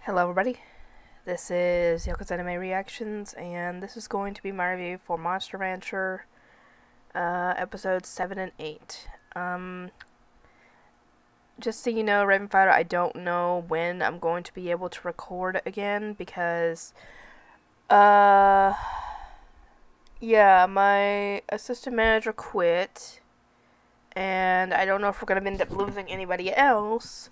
Hello everybody, this is Yoko's Anime Reactions, and this is going to be my review for Monster Rancher, episodes 7 and 8. Just so you know, Ravenfighter, I don't know when I'm going to be able to record again, because, yeah, my assistant manager quit, and I don't know if we're going to end up losing anybody else.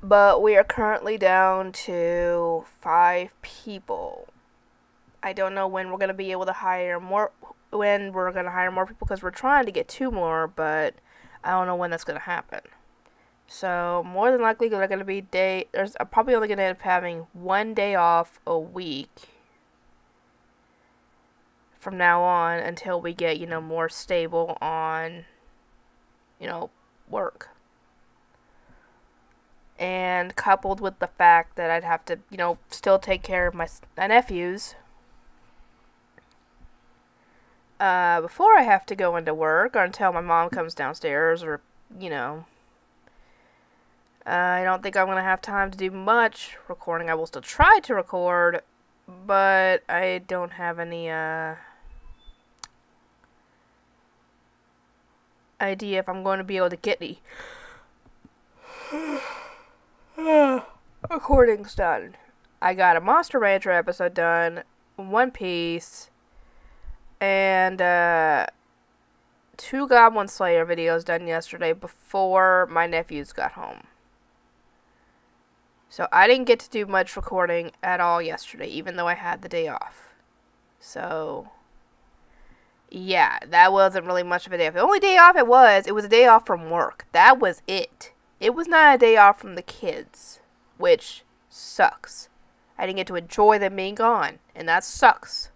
But we are currently down to 5 people. I don't know when we're going to be able to hire more, people, because we're trying to get 2 more, but I don't know when that's going to happen. So, more than likely, they're going to be I'm probably only going to end up having 1 day off a week from now on until we get, more stable on, work. And coupled with the fact that I'd have to, still take care of my nephews before I have to go into work, or until my mom comes downstairs, or, I don't think I'm going to have time to do much recording. I will still try to record, but I don't have any idea if I'm going to be able to get any recordings done. I got a Monster Rancher episode done, One Piece, and 2 Goblin Slayer videos done yesterday before my nephews got home. So I didn't get to do much recording at all yesterday, even though I had the day off. So, yeah, that wasn't really much of a day off. The only day off it was a day off from work. That was it. It was not a day off from the kids, which sucks. I didn't get to enjoy them being gone, and that sucks.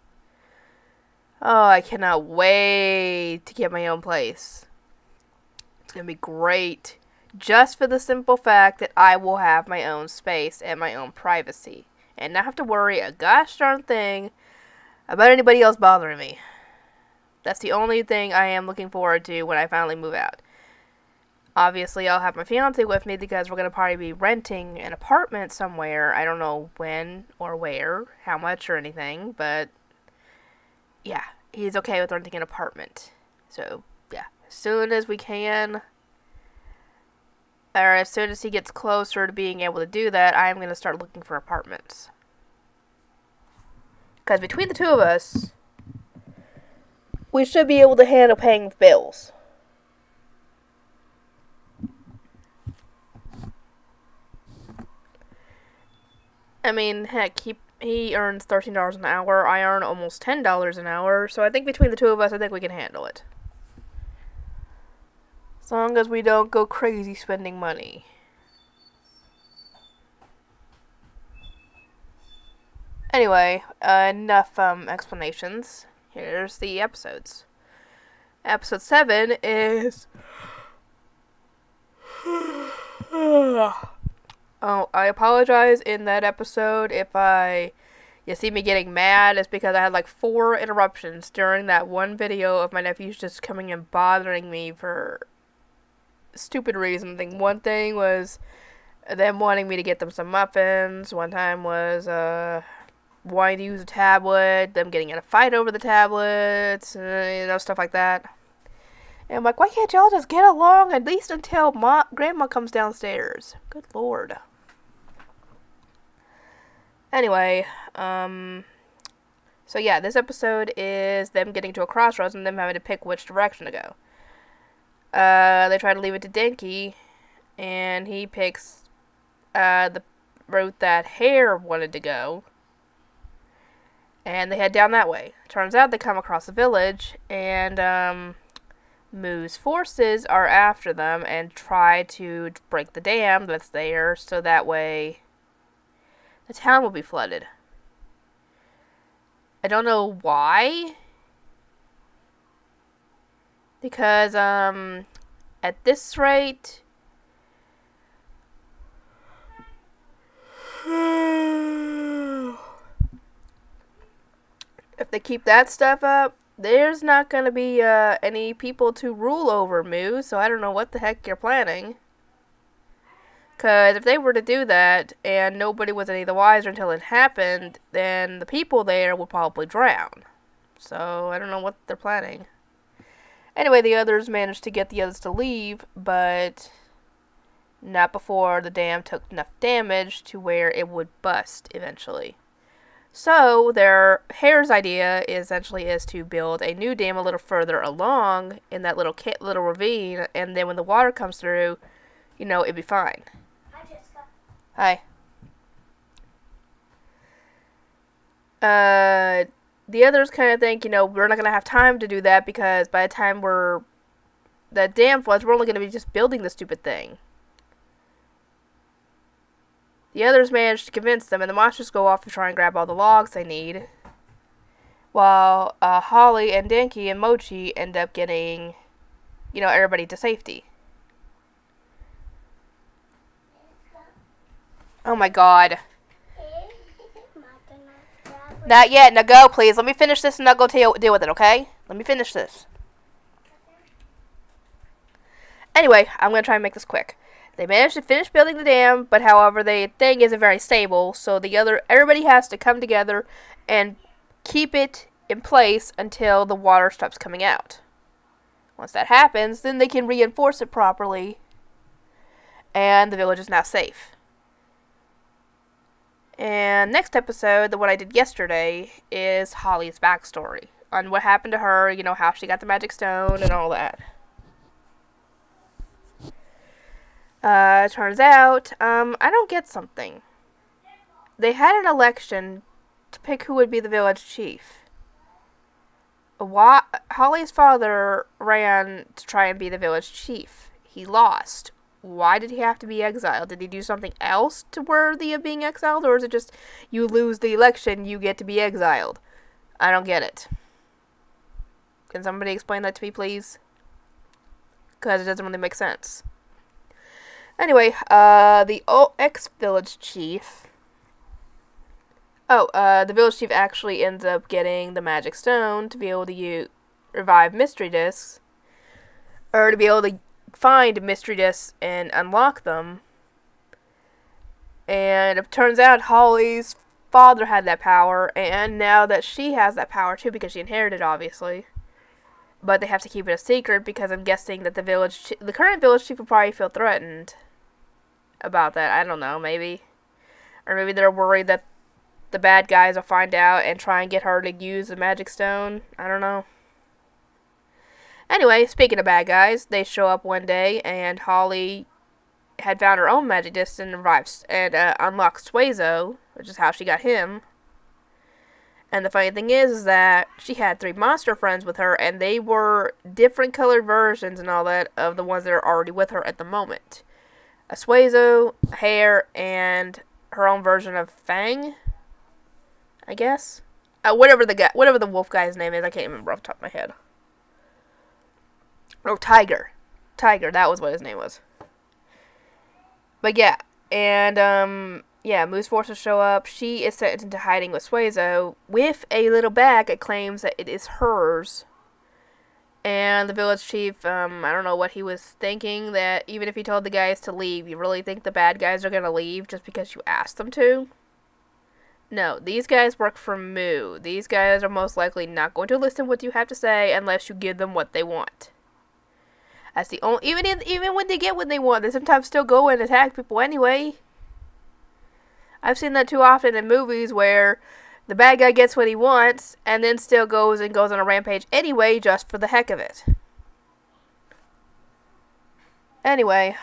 Oh, I cannot wait to get my own place. It's going to be great, just for the simple fact that I will have my own space and my own privacy, and not have to worry a gosh darn thing about anybody else bothering me. That's the only thing I am looking forward to when I finally move out. Obviously, I'll have my fiance with me, because we're going to probably be renting an apartment somewhere. I don't know when or where, how much or anything, but yeah, he's okay with renting an apartment. So, yeah, as soon as we can, or as soon as he gets closer to being able to do that, I'm going to start looking for apartments. Because between the 2 of us, we should be able to handle paying bills. I mean, heck, he earns $13 an hour. I earn almost $10 an hour. So I think between the 2 of us, I think we can handle it. As long as we don't go crazy spending money. Anyway, enough explanations. Here's the episodes. Episode 7 is... Oh, I apologize in that episode if you see me getting mad. It's because I had like 4 interruptions during that one video of my nephews just coming and bothering me for stupid reasons. I think one thing was them wanting me to get them some muffins. One time was wanting to use a tablet, them getting in a fight over the tablets, stuff like that. And I'm like, why can't y'all just get along at least until Grandma comes downstairs? Good Lord. Anyway, so yeah, this episode is them getting to a crossroads and them having to pick which direction to go. They try to leave it to Denki, and he picks the route that Hare wanted to go, and they head down that way. Turns out they come across a village, and Moo's forces are after them and try to break the dam that's there, so that way the town will be flooded. I don't know why, because at this rate, if they keep that stuff up, there's not going to be any people to rule over Moo, so I don't know what the heck you're planning. Because if they were to do that and nobody was any the wiser until it happened, then the people there would probably drown. So I don't know what they're planning. Anyway, the others managed to get the others to leave, but not before the dam took enough damage to where it would bust eventually. So their hare's idea essentially is to build a new dam a little further along in that little ravine, and then when the water comes through, you know, it'd be fine. Hi, Jessica. Hi. The others kind of think, you know, we're not going to have time to do that because by the time that dam floods, we're only going to be just building the stupid thing. The others manage to convince them, and the monsters go off to try and grab all the logs they need. While Holly and Denki and Mochi end up getting, you know, everybody to safety. Oh my god. Not yet. Now go, please. Let me finish this and I'll go deal with it, okay? Let me finish this. Anyway, I'm going to try and make this quick. They managed to finish building the dam, but however, the thing isn't very stable, so everybody has to come together and keep it in place until the water stops coming out. Once that happens, then they can reinforce it properly, and the village is now safe. And next episode, the one I did yesterday, is Holly's backstory on what happened to her, you know, how she got the magic stone and all that. Turns out, I don't get something. They had an election to pick who would be the village chief. Holly's father ran to try and be the village chief. He lost. Why did he have to be exiled? Did he do something else to worthy of being exiled? Or is it just, you lose the election, you get to be exiled? I don't get it. Can somebody explain that to me, please? Because it doesn't really make sense. Anyway, the ex-village chief... the village chief actually ends up getting the magic stone to be able to revive mystery discs. Or to be able to find mystery discs and unlock them. And it turns out Holly's father had that power, and now that she has that power too, because she inherited, obviously. But they have to keep it a secret because I'm guessing that the current village chief will probably feel threatened about that. I don't know, maybe. Or maybe they're worried that the bad guys will find out and try and get her to use the magic stone. I don't know. Anyway, speaking of bad guys, they show up one day and Holly had found her own magic disc and unlocked Suezo, which is how she got him. And the funny thing is that she had 3 monster friends with her, and they were different colored versions and all that of the ones that are already with her at the moment. A Suezo, a Hare, and her own version of Fang, I guess. Whatever the wolf guy's name is, I can't remember off the top of my head. Oh, Tiger. Tiger, that was what his name was. But yeah, and Moose forces show up. She is sent into hiding with Suezo with a little bag that claims that it is hers. And the village chief, I don't know what he was thinking, that even if he told the guys to leave, you really think the bad guys are going to leave just because you asked them to? No, these guys work for Moo. These guys are most likely not going to listen to what you have to say unless you give them what they want. That's the only, even when they get what they want, they sometimes still go and attack people anyway. I've seen that too often in movies where the bad guy gets what he wants and then still goes on a rampage anyway just for the heck of it. Anyway,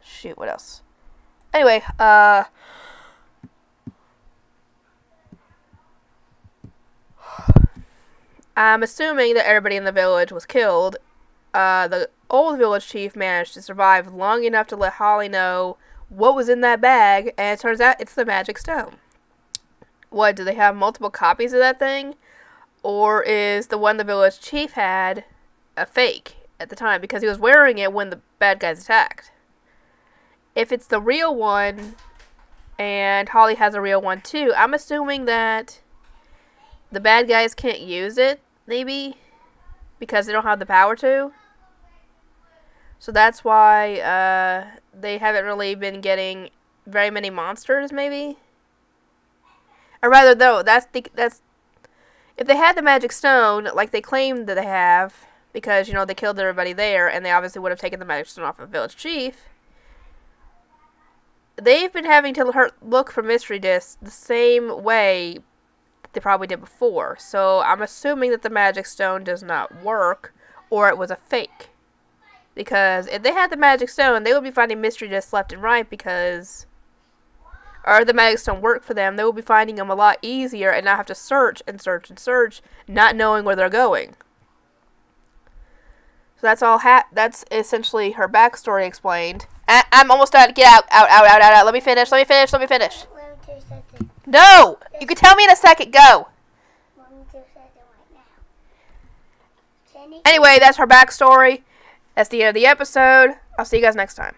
shoot, what else? Anyway, I'm assuming that everybody in the village was killed. The old village chief managed to survive long enough to let Holly know what was in that bag, and it turns out it's the magic stone. What, do they have multiple copies of that thing? Or is the one the village chief had a fake at the time, because he was wearing it when the bad guys attacked? If it's the real one, and Holly has a real one too, I'm assuming that the bad guys can't use it, maybe, because they don't have the power to. So that's why they haven't really been getting very many monsters, maybe. Or rather, though, that's if they had the magic stone, like they claimed that they have, because you know they killed everybody there, and they obviously would have taken the magic stone off of village chief. They've been having to look for mystery discs the same way they probably did before. So I'm assuming that the magic stone does not work, or it was a fake. Because if they had the magic stone, they would be finding mystery discs left and right because... Or the magic stone worked for them, they would be finding them a lot easier and not have to search and search and search, not knowing where they're going. So that's all. That's essentially her backstory explained. I'm almost done. Get out, out. Let me finish. No, you can tell me in a second. Go. Anyway, that's her backstory. That's the end of the episode. I'll see you guys next time.